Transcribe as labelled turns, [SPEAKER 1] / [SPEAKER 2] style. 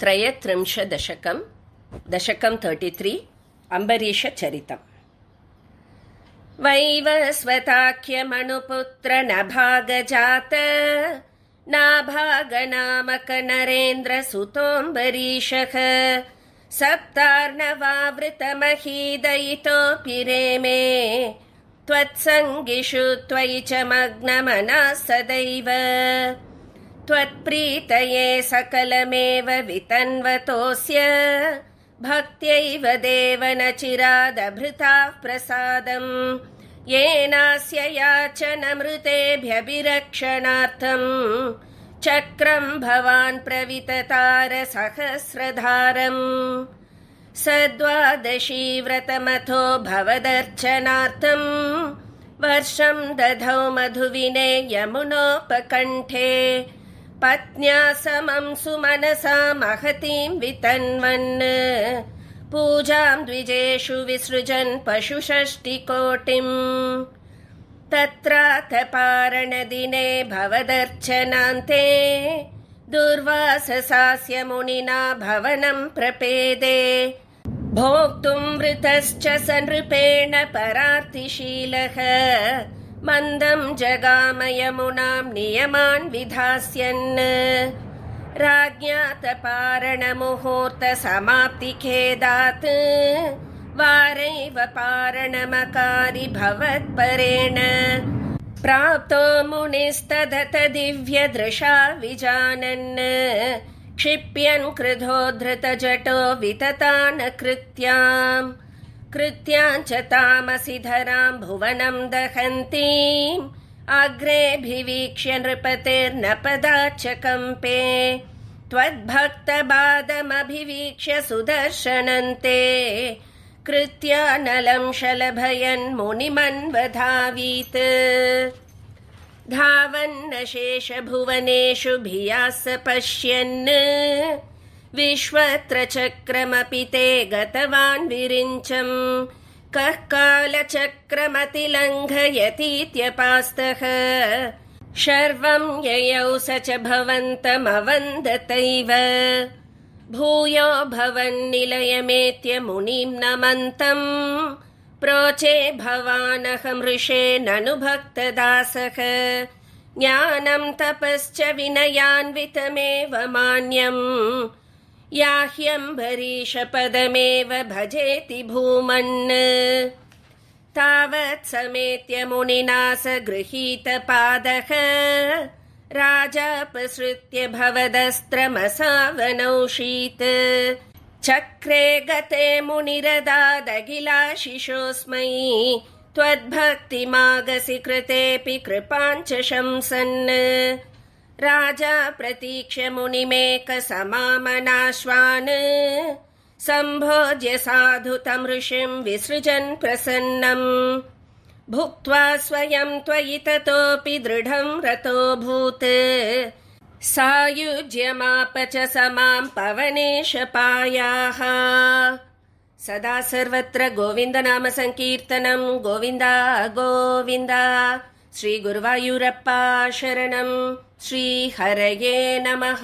[SPEAKER 1] त्रयत्रिंशदशकं दशकं 33 अम्बरीषचरितम्। वैवस्वताख्यमनुपुत्र नभागजात नाभागनामक नरेन्द्रसुतोऽम्बरीषः सप्तार्णवावृतमहीदयितोऽपि रेमे त्वत्सङ्गिषु त्वयि च मग्नमनः सदैव त्वत्प्रीतये सकलमेव वितन्वतोऽस्य भक्त्यैव देव न चिरादभृताः प्रसादम् येनास्य याचनमृतेभ्यभिरक्षणार्थम् चक्रं भवान् प्रविततार सहस्रधारम् सद्वादशी व्रतमथो भवदर्चनार्थम् वर्षं दधौ मधुविने यमुनोपकण्ठे पत्न्या समं सुमनसा महतीं वितन्वन् पूजां द्विजेषु विसृजन् पशुषष्टिकोटिम् तत्रातपारणदिने भवदर्चनान्ते दुर्वाससास्य मुनिना भवनं प्रपेदे भोक्तुं वृतश्च स नृपेण परार्तिशीलः मन्दं जगाम यमुनां नियमान् विधास्यन् राज्ञातपारणमुहूर्तसमाप्तिखेदात् वारैव पारणमकारि भवत्परेण प्राप्तो मुनिस्तदत दिव्यदृशा विजानन् क्षिप्यन् क्रुधोद्धृतजटो विततान् कृत्यां च तामसि धरां भुवनं दहन्तीम् अग्रेऽभिवीक्ष्य नृपतेर्नपदाच्च कम्पे त्वद्भक्तबादमभिवीक्ष्य सुदर्शनन्ते कृत्यानलं शलभयन् मुनिमन्वधावीत् धावन्नशेषभुवनेषु भियास पश्यन् विश्वत्र चक्रमपि ते गतवान् विरिञ्चम् कः कालचक्रमतिलङ्घयतीत्यपास्तः शर्वं ययौ स च भवन्तमवन्दतैव भूयो भवन्निलयमेत्य मुनिं नमन्तम् प्रोचे भवानहमृषे ननु भक्तदासः ज्ञानं तपश्च विनयान्वितमेव मान्यम् याह्यम्बरीषपदमेव भजेति भूमन् तावत् समेत्य मुनिना स गृहीतपादः राजापसृत्य भवदस्त्रमसावनौषीत् चक्रे गते मुनिरदादखिलाशिषोऽस्मै त्वद्भक्तिमागसि कृतेऽपि कृपाञ्च शंसन् राजा प्रतीक्ष्य मुनिमेकसमामनाश्वान् सम्भोज्य साधु तं ऋषिं विसृजन् प्रसन्नम् भुक्त्वा स्वयं त्वयि ततोऽपि दृढं रतोऽभूत् सायुज्यमाप च समां पवनेशपायाः। सदा सर्वत्र गोविन्दनाम संकीर्तनं गोविन्दा गोविन्दा। श्री गुरुवायूरप्पा शरणं। श्री हरये नमः।